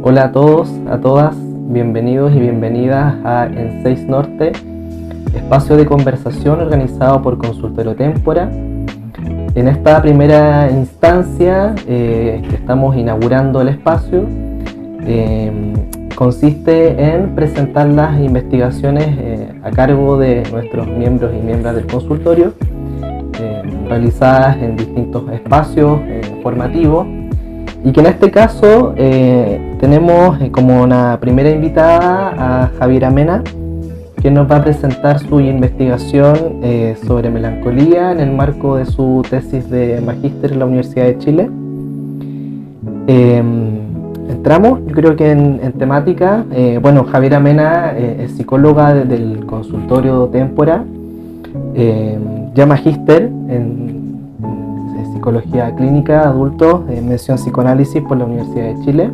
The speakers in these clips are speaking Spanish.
Hola a todos, a todas, bienvenidos y bienvenidas a En 6 Norte, espacio de conversación organizado por Consultorio Témpora. En esta primera instancia que estamos inaugurando el espacio, consiste en presentar las investigaciones a cargo de nuestros miembros y miembros del consultorio, realizadas en distintos espacios formativos, y que en este caso tenemos como una primera invitada a Javiera Mena, que nos va a presentar su investigación sobre melancolía en el marco de su tesis de magíster en la Universidad de Chile. Entramos, yo creo que en temática. Javiera Mena es psicóloga del consultorio Témpora, ya magíster en psicología clínica de adultos, mención psicoanálisis por la Universidad de Chile.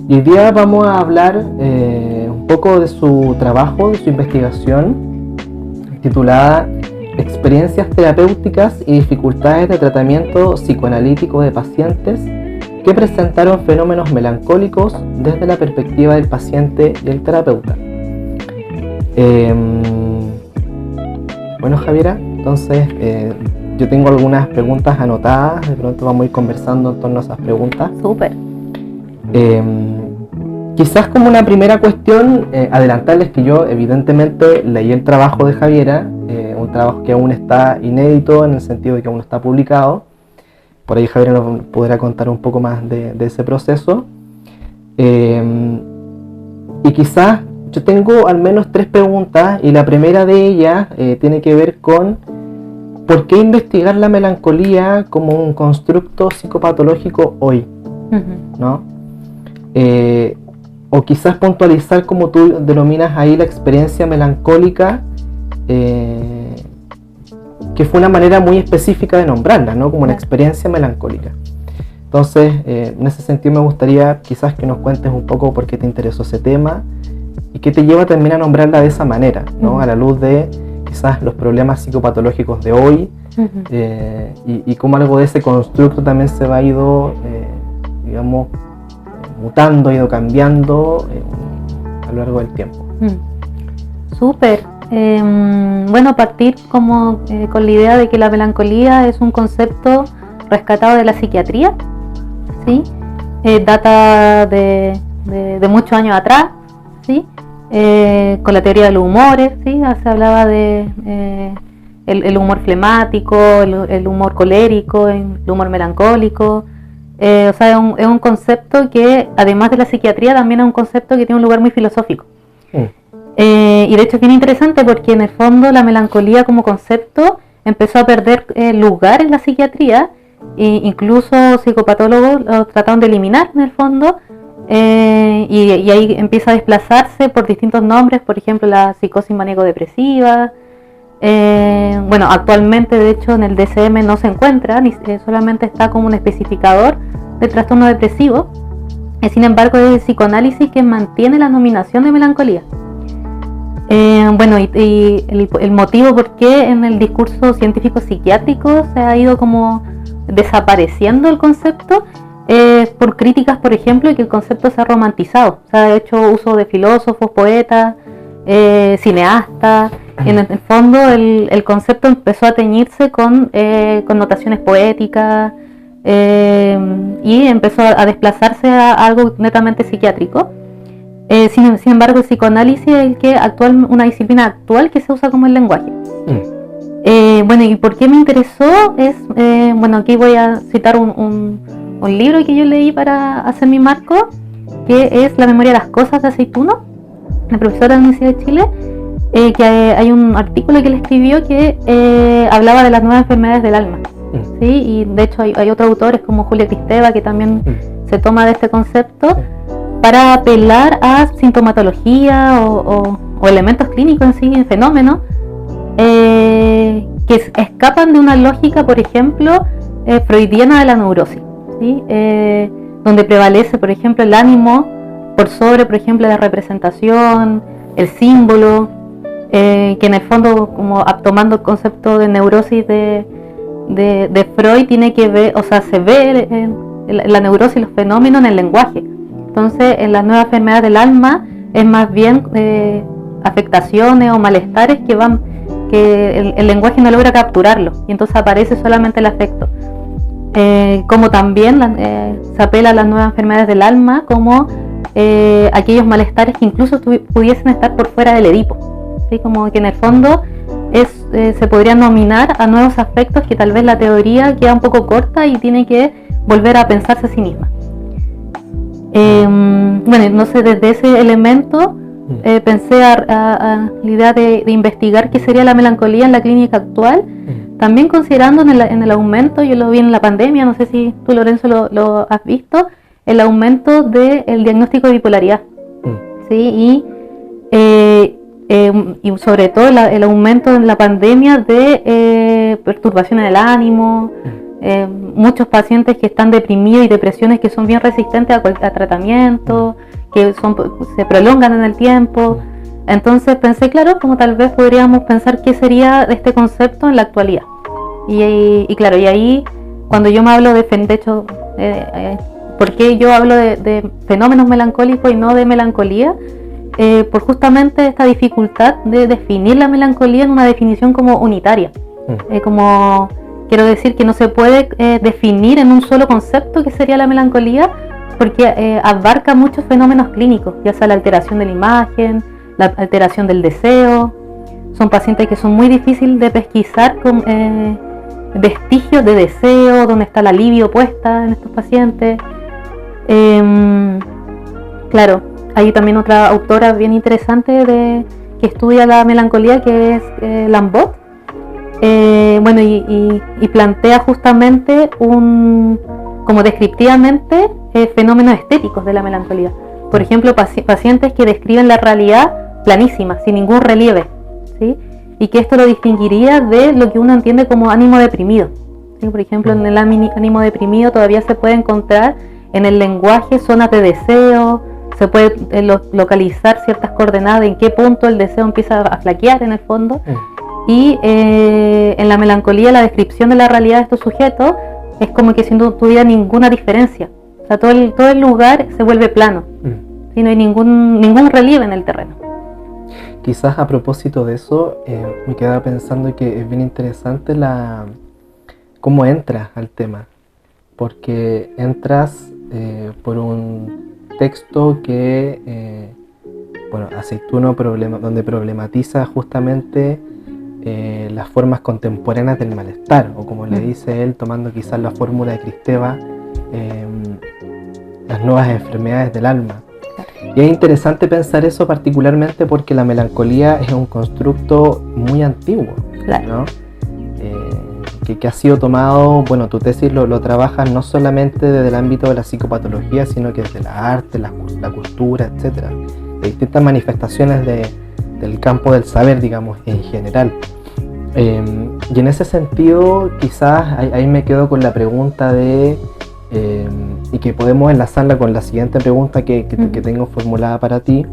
Y hoy día vamos a hablar un poco de su trabajo, de su investigación, titulada Experiencias terapéuticas y dificultades de tratamiento psicoanalítico de pacientes que presentaron fenómenos melancólicos desde la perspectiva del paciente y el terapeuta. Bueno, Javiera, entonces yo tengo algunas preguntas anotadas, de pronto vamos a ir conversando en torno a esas preguntas. Súper. Quizás como una primera cuestión, adelantarles que yo evidentemente leí el trabajo de Javiera, un trabajo que aún está inédito en el sentido de que aún no está publicado. Por ahí Javiera nos podrá contar un poco más de ese proceso. Y quizás yo tengo al menos 3 preguntas, y la primera de ellas tiene que ver con ¿por qué investigar la melancolía como un constructo psicopatológico hoy? ¿No? O quizás puntualizar, como tú denominas ahí, la experiencia melancólica, que fue una manera muy específica de nombrarla, ¿no? Como una experiencia melancólica. Entonces, en ese sentido me gustaría quizás que nos cuentes un poco por qué te interesó ese tema y qué te lleva también a nombrarla de esa manera, ¿no? A la luz de quizás los problemas psicopatológicos de hoy, y cómo algo de ese constructo también se va ido, digamos, mutando, ha ido cambiando a lo largo del tiempo. Súper. Partir como con la idea de que la melancolía es un concepto rescatado de la psiquiatría, ¿sí? Data de muchos años atrás, ¿sí? Con la teoría de los humores, ¿sí? Se hablaba de el humor flemático, el humor colérico, el humor melancólico. Es un concepto que, además de la psiquiatría, también es un concepto que tiene un lugar muy filosófico. Y de hecho es bien interesante porque en el fondo la melancolía como concepto empezó a perder lugar en la psiquiatría, e incluso psicopatólogos lo trataron de eliminar en el fondo, y ahí empieza a desplazarse por distintos nombres, por ejemplo la psicosis maníaco-depresiva. Actualmente de hecho en el DSM no se encuentra, solamente está como un especificador del trastorno depresivo. Sin embargo es el psicoanálisis que mantiene la nominación de melancolía. El motivo por qué en el discurso científico psiquiátrico se ha ido como desapareciendo el concepto es por críticas, por ejemplo, y que el concepto se ha romantizado. Se ha hecho uso de filósofos, poetas, cineastas. En el fondo el concepto empezó a teñirse con connotaciones poéticas, y empezó a desplazarse a algo netamente psiquiátrico. Sin embargo, el psicoanálisis es una disciplina actual que se usa como el lenguaje. ¿Y por qué me interesó? Aquí voy a citar un libro que yo leí para hacer mi marco, que es La memoria de las cosas de Aceituno, la profesora de la Universidad de Chile, que hay un artículo que él escribió que hablaba de las nuevas enfermedades del alma. ¿Sí? Y de hecho hay otros autores como Julia Kristeva que también se toma de este concepto para apelar a sintomatología o elementos clínicos en sí, fenómenos que escapan de una lógica, por ejemplo, freudiana de la neurosis, ¿sí? Donde prevalece, por ejemplo, el ánimo por sobre, por ejemplo, la representación, el símbolo, que en el fondo, como tomando el concepto de neurosis de Freud, tiene que ver, se ve la neurosis y los fenómenos en el lenguaje. Entonces, en las nuevas enfermedades del alma es más bien afectaciones o malestares que el lenguaje no logra capturarlo, y entonces aparece solamente el afecto. Como también se apela a las nuevas enfermedades del alma como aquellos malestares que incluso pudiesen estar por fuera del Edipo, ¿sí? Como que en el fondo se podrían nominar a nuevos afectos que tal vez la teoría queda un poco corta y tiene que volver a pensarse a sí misma. Bueno, no sé, desde ese elemento pensé a la idea de investigar qué sería la melancolía en la clínica actual, también considerando en el aumento, yo lo vi en la pandemia, no sé si tú, Lorenzo, lo has visto, el aumento del diagnóstico de bipolaridad, ¿sí? Y sobre todo el aumento en la pandemia de perturbaciones del ánimo, muchos pacientes que están deprimidos y depresiones que son bien resistentes a tratamiento, que se prolongan en el tiempo. Entonces pensé, claro, como tal vez podríamos pensar qué sería este concepto en la actualidad. Y claro, y ahí cuando yo me hablo de hecho, ¿por qué yo hablo de fenómenos melancólicos y no de melancolía? Por justamente esta dificultad de definir la melancolía en una definición como unitaria. Como quiero decir que no se puede definir en un solo concepto qué sería la melancolía, porque abarca muchos fenómenos clínicos, ya sea la alteración de la imagen, la alteración del deseo. Son pacientes que son muy difíciles de pesquisar con vestigios de deseo, donde está la libido puesta en estos pacientes. Claro, hay también otra autora bien interesante que estudia la melancolía, que es Lambot. Bueno, y plantea justamente como descriptivamente fenómenos estéticos de la melancolía. Por ejemplo, pacientes que describen la realidad planísima, sin ningún relieve, ¿sí? Y que esto lo distinguiría de lo que uno entiende como ánimo deprimido, ¿sí? Por ejemplo, en el ánimo deprimido todavía se puede encontrar en el lenguaje zonas de deseo, se puede localizar ciertas coordenadas de en qué punto el deseo empieza a flaquear en el fondo. Y en la melancolía la descripción de la realidad de estos sujetos es como que si no tuviera ninguna diferencia. O sea, todo el lugar se vuelve plano, y no hay ningún relieve en el terreno. Quizás a propósito de eso, me quedaba pensando que es bien interesante cómo entras al tema, porque entras por un texto que, Aceituno donde problematiza justamente las formas contemporáneas del malestar, o como le dice él, tomando quizás la fórmula de Kristeva, las nuevas enfermedades del alma. Y es interesante pensar eso particularmente porque la melancolía es un constructo muy antiguo, ¿no? Que ha sido tomado, bueno, tu tesis lo trabajas no solamente desde el ámbito de la psicopatología, sino que desde la arte, la cultura, etcétera, de distintas manifestaciones del campo del saber, digamos, en general. Y en ese sentido, quizás ahí me quedo con la pregunta y que podemos enlazarla con la siguiente pregunta que tengo formulada para ti.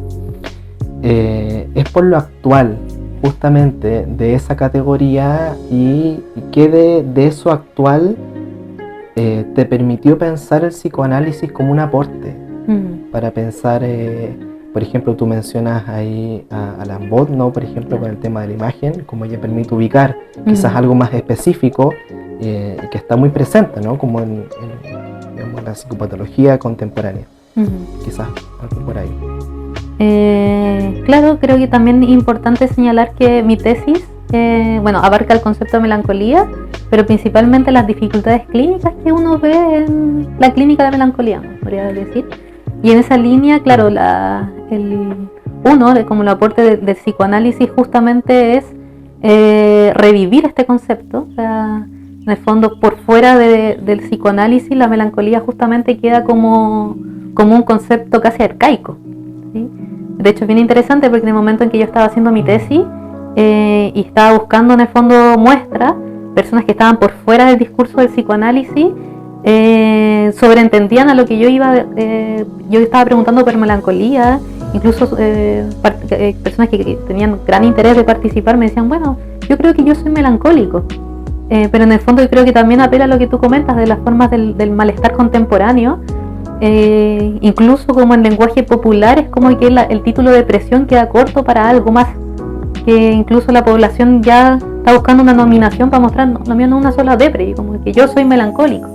Es por lo actual, justamente, de esa categoría, y qué de eso actual te permitió pensar el psicoanálisis como un aporte para pensar, por ejemplo, tú mencionas ahí a Lambot, ¿no? Por ejemplo, con el tema de la imagen, como ella permite ubicar quizás algo más específico que está muy presente, ¿no? Como en la psicopatología contemporánea. Quizás algo por ahí. Claro, creo que también es importante señalar que mi tesis abarca el concepto de melancolía, pero principalmente las dificultades clínicas que uno ve en la clínica de melancolía, podría decir. Y en esa línea, claro, como el aporte del psicoanálisis justamente es revivir este concepto. O sea, en el fondo, por fuera del psicoanálisis, la melancolía justamente queda como un concepto casi arcaico, ¿sí? De hecho, es bien interesante porque en el momento en que yo estaba haciendo mi tesis y estaba buscando en el fondo muestras, personas que estaban por fuera del discurso del psicoanálisis sobreentendían a lo que yo estaba preguntando por melancolía. Incluso personas que tenían gran interés de participar me decían, bueno, yo creo que yo soy melancólico. Pero en el fondo yo creo que también apela a lo que tú comentas de las formas del malestar contemporáneo, incluso como en lenguaje popular es como que el título de depresión queda corto para algo más, que incluso la población ya está buscando una nominación para mostrar, no, lo mío no es una sola depre, y como que yo soy melancólico.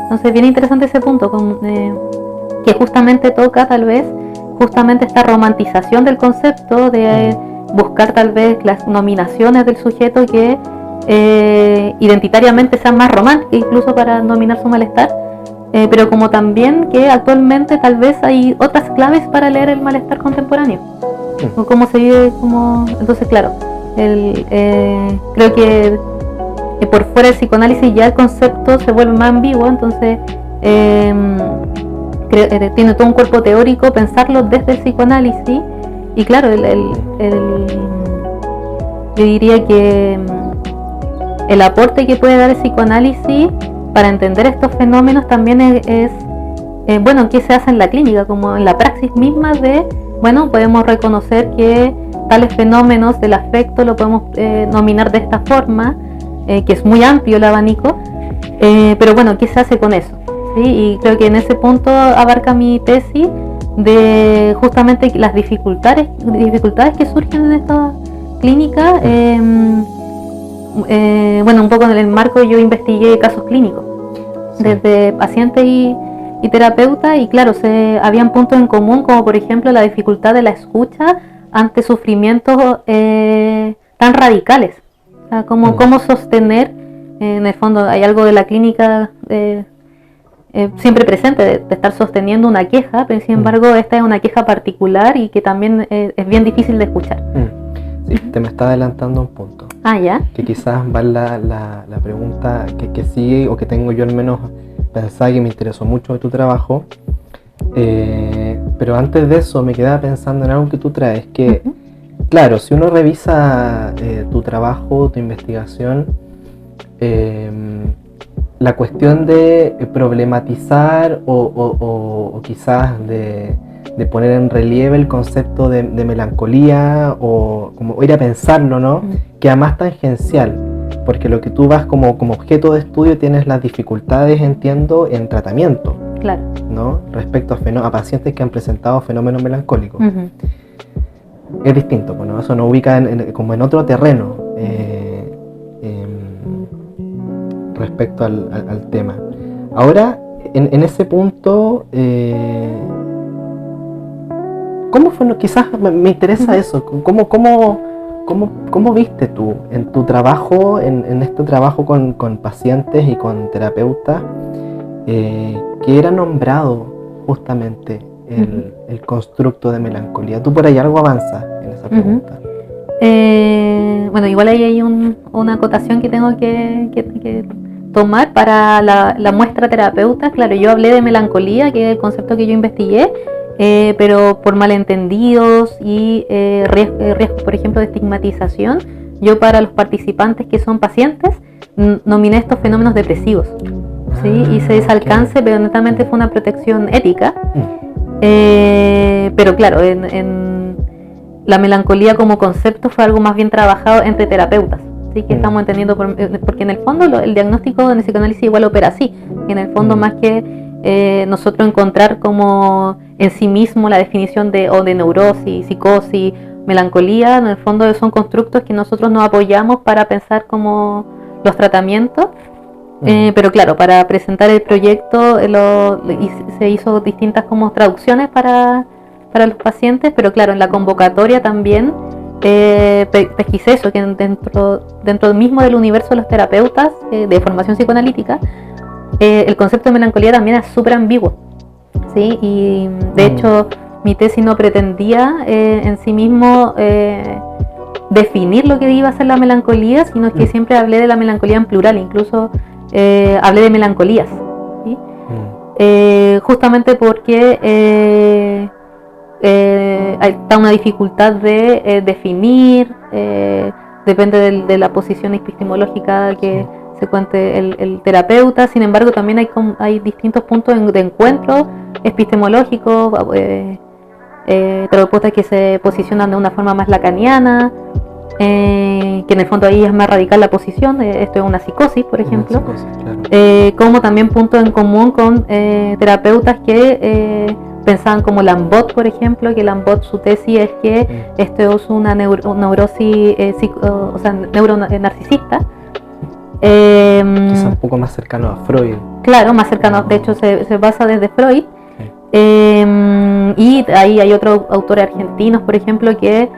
Entonces bien interesante ese punto, que justamente toca tal vez justamente esta romantización del concepto de buscar tal vez las nominaciones del sujeto que identitariamente sean más románticas incluso para nominar su malestar, pero como también que actualmente tal vez hay otras claves para leer el malestar contemporáneo o cómo se vive, como entonces claro, creo que por fuera del psicoanálisis ya el concepto se vuelve más ambiguo, entonces tiene todo un cuerpo teórico pensarlo desde el psicoanálisis. Y claro, yo diría que el aporte que puede dar el psicoanálisis para entender estos fenómenos también es bueno, ¿qué se hace en la clínica? Como en la praxis misma de, bueno, podemos reconocer que tales fenómenos del afecto lo podemos nominar de esta forma, que es muy amplio el abanico, pero bueno, ¿qué se hace con eso? ¿Sí? Y creo que en ese punto abarca mi tesis de justamente las dificultades que surgen en esta clínica. Bueno, un poco en el marco yo investigué casos clínicos, desde pacientes y terapeutas, y claro, habían puntos en común, como por ejemplo la dificultad de la escucha ante sufrimientos tan radicales. O sea, cómo sostener, en el fondo hay algo de la clínica siempre presente, de estar sosteniendo una queja, pero sin embargo esta es una queja particular y que también es bien difícil de escuchar. Sí, te me está adelantando un punto. ¿Ya? Que quizás va la pregunta que sigue, o que tengo yo al menos pensada, que me interesó mucho de tu trabajo. Pero antes de eso me quedaba pensando en algo que tú traes, que claro, si uno revisa tu trabajo, tu investigación, la cuestión de problematizar o quizás de poner en relieve el concepto de melancolía, o como ir a pensarlo, ¿no? Queda más tangencial, porque lo que tú vas como objeto de estudio tienes las dificultades, entiendo, en tratamiento, claro, ¿no? Respecto a pacientes que han presentado fenómenos melancólicos. Es distinto, bueno, eso nos ubica como en otro terreno respecto al tema. Ahora, en ese punto, ¿cómo fue? Quizás me interesa eso. ¿Cómo viste tú en tu trabajo, en este trabajo con pacientes y con terapeutas, que era nombrado justamente el constructo de melancolía? ¿Tú por ahí algo avanzas en esa pregunta? Bueno, igual ahí hay una acotación que tengo que tomar para la muestra terapeuta. Claro, yo hablé de melancolía, que es el concepto que yo investigué, pero por malentendidos y riesgos, por ejemplo, de estigmatización, yo para los participantes que son pacientes nominé estos fenómenos depresivos, ¿sí? Hice ese alcance, pero netamente fue una protección ética. Pero claro, en la melancolía como concepto fue algo más bien trabajado entre terapeutas. ¿Sí? Que estamos entendiendo, porque en el fondo el diagnóstico en el psicoanálisis igual opera así, que en el fondo más que nosotros encontrar como en sí mismo la definición de neurosis, psicosis, melancolía, en el fondo son constructos que nosotros nos apoyamos para pensar como los tratamientos. Pero claro, para presentar el proyecto se hizo distintas como traducciones para los pacientes, pero claro, en la convocatoria también pesquisé eso, que dentro mismo del universo de los terapeutas de formación psicoanalítica, el concepto de melancolía también es súper ambiguo, ¿sí? Y de hecho mi tesis no pretendía en sí mismo definir lo que iba a ser la melancolía, sino que siempre hablé de la melancolía en plural, incluso hablé de melancolías, ¿sí? Justamente porque está una dificultad de definir, depende de la posición epistemológica que se cuente el terapeuta. Sin embargo, también hay distintos puntos de encuentro epistemológicos, terapeutas que se posicionan de una forma más lacaniana, que en el fondo ahí es más radical la posición, esto es una psicosis, por ejemplo, psicosis, claro. como también punto en común con terapeutas que pensaban como Lambot, por ejemplo, que Lambot su tesis es que esto es una neurosis narcisista. Quizá un poco más cercano a Freud. Claro, más cercano, de hecho se basa desde Freud. Y ahí hay otros autores argentinos, por ejemplo, que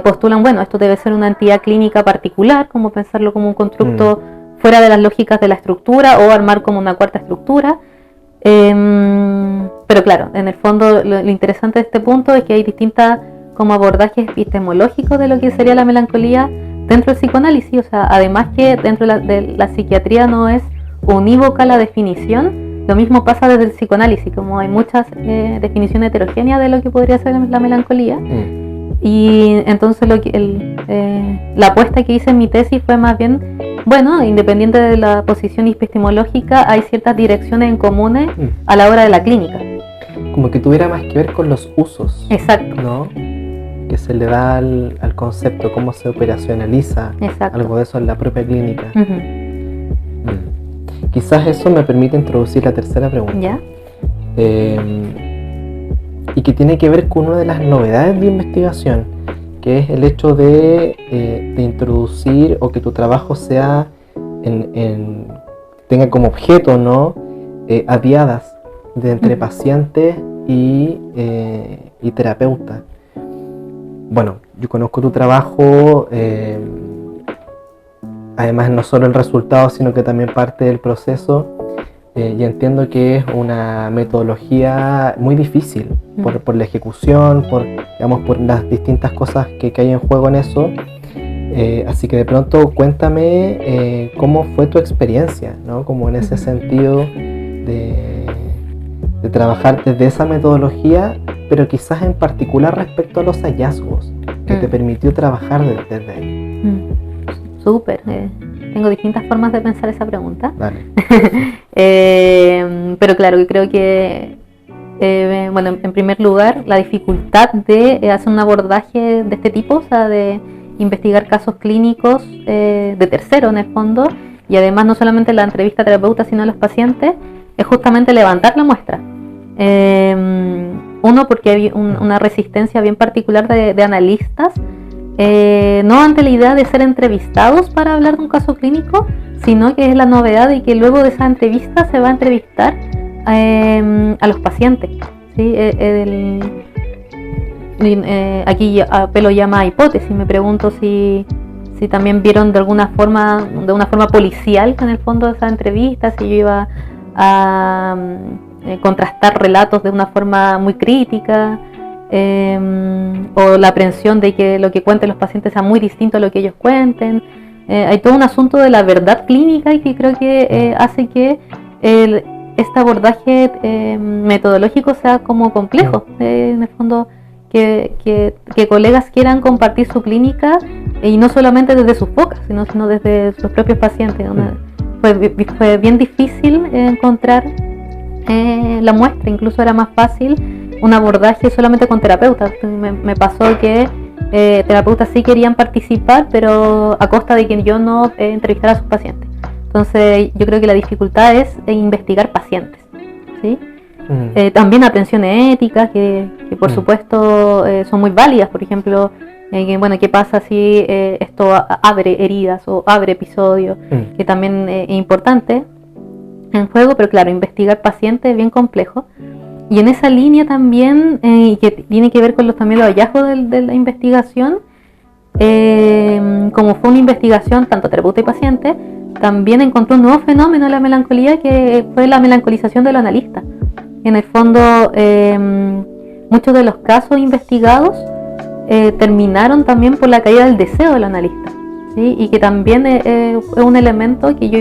postulan, bueno, esto debe ser una entidad clínica particular, como pensarlo como un constructo fuera de las lógicas de la estructura o armar como una cuarta estructura. Pero claro, en el fondo lo interesante de este punto es que hay distintas como abordajes epistemológicos de lo que sería la melancolía dentro del psicoanálisis. O sea, además que dentro de la psiquiatría no es unívoca la definición, lo mismo pasa desde el psicoanálisis, como hay muchas definiciones heterogéneas de lo que podría ser la melancolía. Y entonces la apuesta que hice en mi tesis fue más bien, bueno, independiente de la posición epistemológica, hay ciertas direcciones en comunes a la hora de la clínica. Como que tuviera más que ver con los usos. Exacto. ¿No? Que se le da al concepto, cómo se operacionaliza. Exacto. Algo de eso en la propia clínica. Quizás eso me permite introducir la tercera pregunta. ¿Ya? Y que tiene que ver con una de las novedades de investigación, que es el hecho de introducir o que tu trabajo sea tenga como objeto, ¿no? Diadas de entre pacientes y terapeuta. Bueno, yo conozco tu trabajo, además no solo el resultado, sino que también parte del proceso, y entiendo que es una metodología muy difícil por la ejecución, por las distintas cosas que hay en juego en eso. Así que de pronto cuéntame cómo fue tu experiencia, ¿no? Como en ese sentido de trabajar desde esa metodología, pero quizás en particular respecto a los hallazgos que te permitió trabajar desde ahí. Súper, tengo distintas formas de pensar esa pregunta. Dale. Pero claro, yo creo que bueno, en primer lugar, la dificultad de hacer un abordaje de este tipo, o sea, de investigar casos clínicos de tercero en el fondo, y además no solamente la entrevista terapeuta, sino a los pacientes, es justamente levantar la muestra. Uno, porque hay una resistencia bien particular de analistas, no ante la idea de ser entrevistados para hablar de un caso clínico, sino que es la novedad de que luego de esa entrevista se va a entrevistar a los pacientes, ¿sí? Aquí apelo llama a hipótesis. Me pregunto si también vieron de una forma policial en el fondo de esa entrevista, si yo iba a contrastar relatos de una forma muy crítica, o la aprehensión de que lo que cuenten los pacientes sea muy distinto a lo que ellos cuenten. Hay todo un asunto de la verdad clínica y que creo que hace que este abordaje metodológico sea como complejo. En el fondo, que colegas quieran compartir su clínica y no solamente desde sus focas, sino desde sus propios pacientes. Fue bien difícil encontrar la muestra, incluso era más fácil un abordaje solamente con terapeutas. Me pasó que terapeutas sí querían participar, pero a costa de que yo no entrevistara a sus pacientes. Entonces yo creo que la dificultad es investigar pacientes, ¿sí? También aprehensiones éticas que por supuesto son muy válidas. Por ejemplo, ¿qué pasa si esto abre heridas o abre episodios? Que también es importante en juego, pero claro, investigar pacientes es bien complejo. Y en esa línea también, y que tiene que ver con también los hallazgos de la investigación, como fue una investigación tanto terapeuta y paciente, también encontró un nuevo fenómeno de la melancolía, que fue la melancolización de los analistas. En el fondo, muchos de los casos investigados terminaron también por la caída del deseo del analista, ¿sí? Y que también es un elemento que yo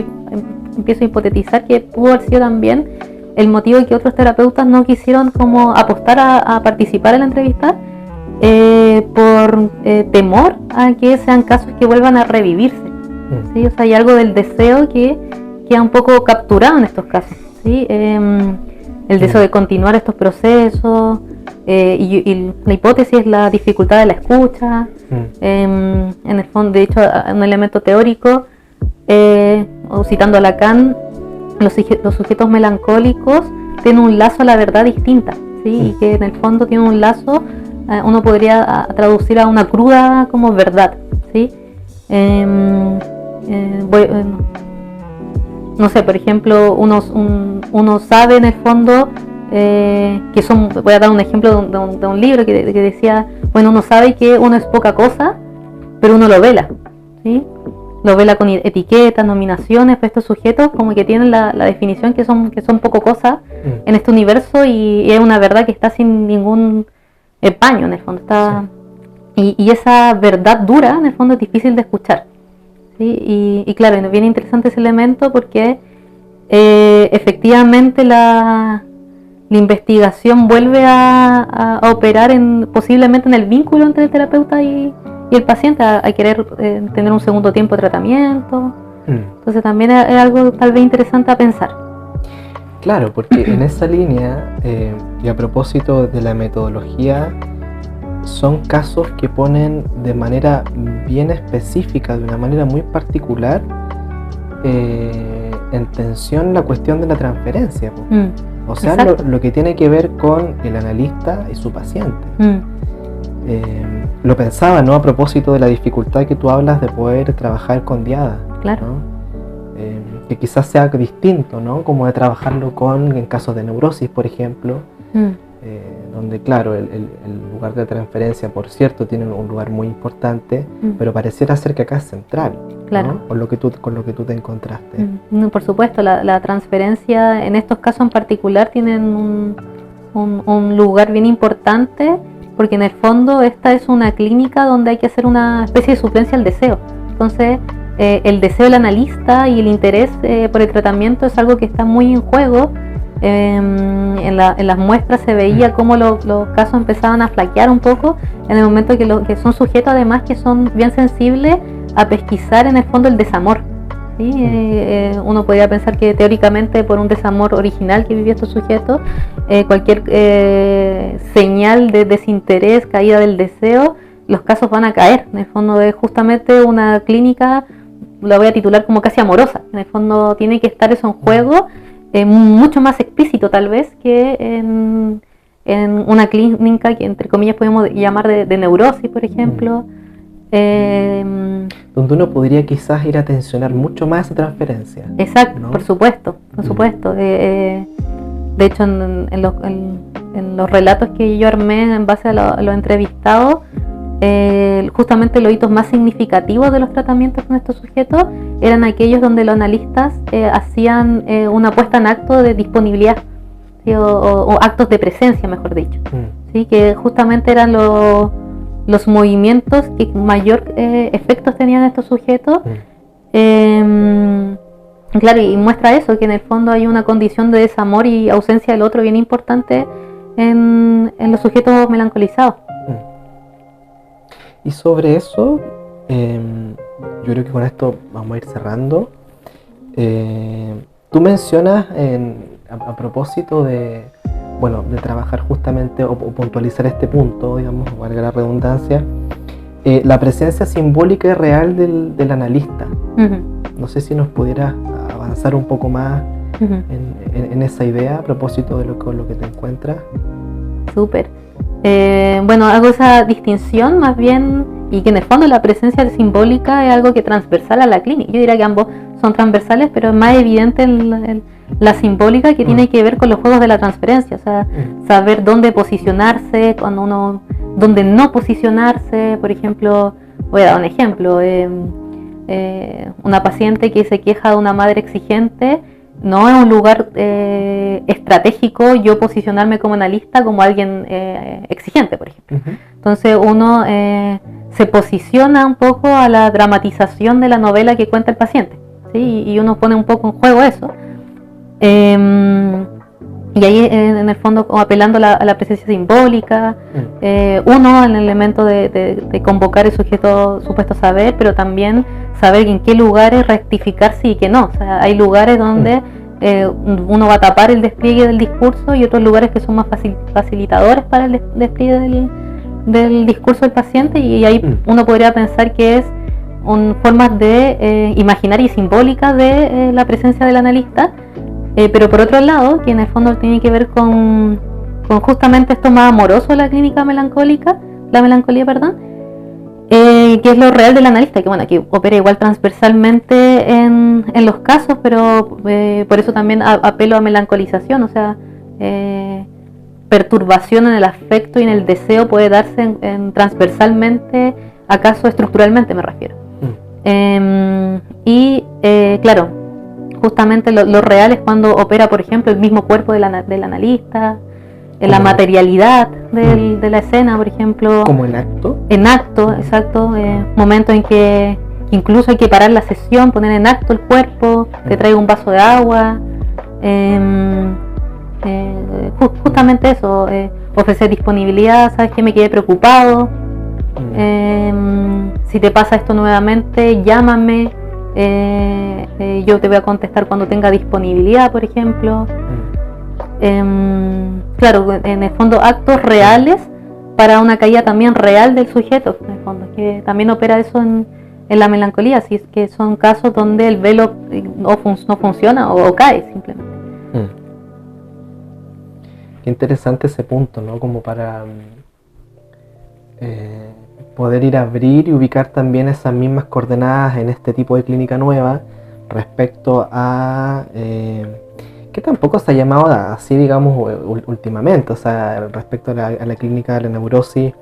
empiezo a hipotetizar que pudo haber sido también el motivo de que otros terapeutas no quisieron como apostar a participar en la entrevista, por temor a que sean casos que vuelvan a revivirse, ¿sí? O sea, hay algo del deseo que queda un poco capturado en estos casos, ¿sí? El deseo de continuar estos procesos, y la hipótesis es la dificultad de la escucha, En el fondo, de hecho, un elemento teórico, o citando a Lacan, los sujetos melancólicos tienen un lazo a la verdad distinta, ¿sí? Y que en el fondo tienen un lazo, uno podría traducir a una cruda como verdad, ¿sí? No sé, por ejemplo, uno sabe en el fondo que son, voy a dar un ejemplo de un libro que decía, bueno, uno sabe que uno es poca cosa, pero uno lo vela, ¿sí? Lo vela con etiquetas, nominaciones, pero estos sujetos como que tienen la definición que son poco cosa en este universo, y es una verdad que está sin ningún paño en el fondo, está, sí. Y esa verdad dura en el fondo es difícil de escuchar, ¿sí? Y claro, es bien interesante ese elemento porque efectivamente la investigación vuelve a operar posiblemente en el vínculo entre el terapeuta y el paciente, a querer tener un segundo tiempo de tratamiento. Entonces también es algo tal vez interesante a pensar. Claro, porque en esa línea, y a propósito de la metodología, son casos que ponen de manera bien específica, de una manera muy particular, en tensión la cuestión de la transferencia. O sea, lo que tiene que ver con el analista y su paciente. Lo pensaba, ¿no? A propósito de la dificultad que tú hablas de poder trabajar con diada. Claro. ¿No? Que quizás sea distinto, ¿no? Como de trabajarlo en casos de neurosis, por ejemplo, donde, claro, el lugar de transferencia, por cierto, tiene un lugar muy importante, pero pareciera ser que acá es central, claro, ¿no? Con lo que tú te encontraste. Por supuesto, la transferencia en estos casos en particular tienen un lugar bien importante, porque en el fondo esta es una clínica donde hay que hacer una especie de suplencia al deseo. Entonces, el deseo del analista y el interés por el tratamiento es algo que está muy en juego. En las muestras se veía cómo los casos empezaban a flaquear un poco en el momento que son sujetos además que son bien sensibles a pesquisar en el fondo el desamor, ¿sí? Uno podría pensar que teóricamente por un desamor original que vivió estos sujetos, cualquier señal de desinterés, caída del deseo, los casos van a caer. En el fondo es justamente una clínica, la voy a titular como casi amorosa. En el fondo tiene que estar eso en juego, mucho más explícito tal vez que en una clínica que entre comillas podemos llamar de neurosis, por ejemplo. Donde uno podría quizás ir a tensionar mucho más esa transferencia. Exacto, ¿no? Por supuesto. De hecho, en los relatos que yo armé en base a los entrevistados, justamente los hitos más significativos de los tratamientos con estos sujetos eran aquellos donde los analistas hacían una puesta en acto de disponibilidad, ¿sí? o actos de presencia, mejor dicho, ¿sí? Que justamente eran los movimientos que mayor efectos tenían estos sujetos. Claro, y muestra eso, que en el fondo hay una condición de desamor y ausencia del otro bien importante en los sujetos melancolizados. Y sobre eso, yo creo que con esto vamos a ir cerrando. Tú mencionas a propósito de trabajar justamente o puntualizar este punto, digamos, valga la redundancia, la presencia simbólica y real del analista. No sé si nos pudieras avanzar un poco más en esa idea a propósito de con lo que te encuentras. Súper. Hago esa distinción más bien, y que en el fondo la presencia simbólica es algo que es transversal a la clínica. Yo diría que ambos son transversales, pero es más evidente la simbólica, que tiene que ver con los juegos de la transferencia, o sea, saber dónde posicionarse, dónde no posicionarse. Por ejemplo, voy a dar un ejemplo, una paciente que se queja de una madre exigente. No es un lugar estratégico yo posicionarme como analista como alguien exigente, por ejemplo. Entonces uno se posiciona un poco a la dramatización de la novela que cuenta el paciente, ¿sí? Y uno pone un poco en juego eso. Y ahí en el fondo apelando a la presencia simbólica, uno en el elemento de convocar el supuesto saber, pero también saber en qué lugares rectificar sí y qué no. O sea, hay lugares donde uno va a tapar el despliegue del discurso y otros lugares que son más facilitadores para el despliegue del discurso del paciente, y ahí uno podría pensar que es formas de imaginaria y simbólica de la presencia del analista, pero por otro lado, que en el fondo tiene que ver con justamente esto más amoroso de la clínica melancólica, la melancolía, perdón, que es lo real del analista, que bueno, que opera igual transversalmente en los casos, pero por eso también apelo a melancolización, o sea, perturbación en el afecto y en el deseo puede darse transversalmente, acaso estructuralmente me refiero. Claro, justamente lo real es cuando opera, por ejemplo, el mismo cuerpo del analista, la materialidad de la escena, por ejemplo. ¿Como en acto? En acto, exacto. Momentos en que incluso hay que parar la sesión, poner en acto el cuerpo, te traigo un vaso de agua. Justamente eso, ofrecer disponibilidad, sabes que me quedé preocupado. Si te pasa esto nuevamente, llámame. Yo te voy a contestar cuando tenga disponibilidad, por ejemplo. Claro, en el fondo actos reales para una caída también real del sujeto, en el fondo, que también opera eso en la melancolía, si es que son casos donde el velo no funciona o cae simplemente. Qué interesante ese punto, ¿no? Como para poder ir a abrir y ubicar también esas mismas coordenadas en este tipo de clínica nueva respecto a que tampoco se ha llamado así, digamos, últimamente. O sea, respecto a la clínica de la neurosis,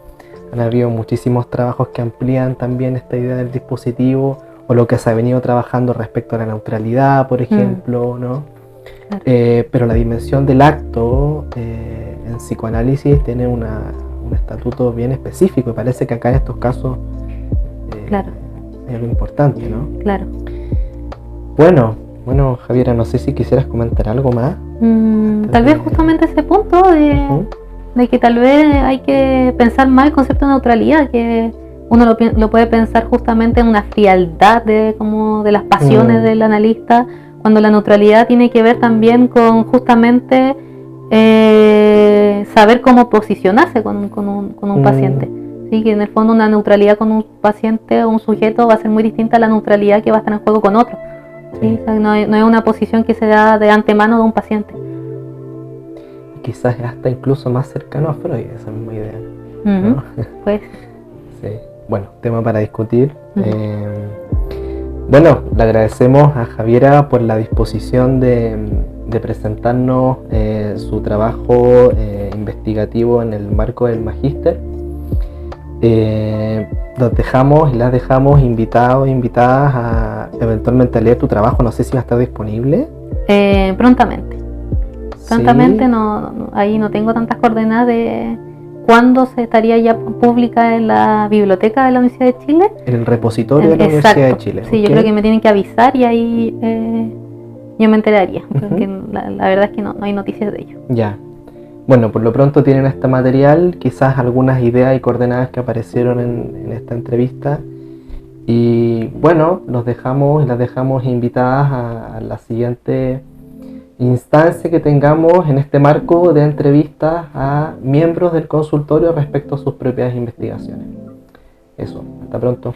han habido muchísimos trabajos que amplían también esta idea del dispositivo, o lo que se ha venido trabajando respecto a la neutralidad, por ejemplo, ¿no? Claro. Pero la dimensión del acto en psicoanálisis tiene un estatuto bien específico, y parece que acá en estos casos claro, es algo importante, ¿no? Claro. Bueno, Javiera, no sé si quisieras comentar algo más. Tal vez justamente ese punto de que tal vez hay que pensar más el concepto de neutralidad, que uno lo puede pensar justamente en una frialdad de las pasiones del analista, cuando la neutralidad tiene que ver también con justamente saber cómo posicionarse con un paciente. ¿Sí? Que en el fondo una neutralidad con un paciente o un sujeto va a ser muy distinta a la neutralidad que va a estar en juego con otro. ¿Sí? O sea, no es una posición que se da de antemano de un paciente. Quizás hasta incluso más cercano a Freud, esa misma idea, ¿no? Pues. Sí. Bueno, tema para discutir. Bueno, le agradecemos a Javiera por la disposición de presentarnos su trabajo investigativo en el marco del magíster. Las dejamos invitados e invitadas a eventualmente a leer tu trabajo. No sé si va a estar disponible. Prontamente. Prontamente, no, ahí no tengo tantas coordenadas de cuándo se estaría ya pública en la biblioteca de la Universidad de Chile. En el repositorio de la Universidad de Chile. Sí, yo creo que me tienen que avisar y ahí yo me enteraría, porque la verdad es que no hay noticias de ello. Ya. Bueno, por lo pronto tienen este material, quizás algunas ideas y coordenadas que aparecieron en esta entrevista. Y bueno, las dejamos invitadas a la siguiente instancia que tengamos en este marco de entrevistas a miembros del consultorio respecto a sus propias investigaciones. Eso, hasta pronto.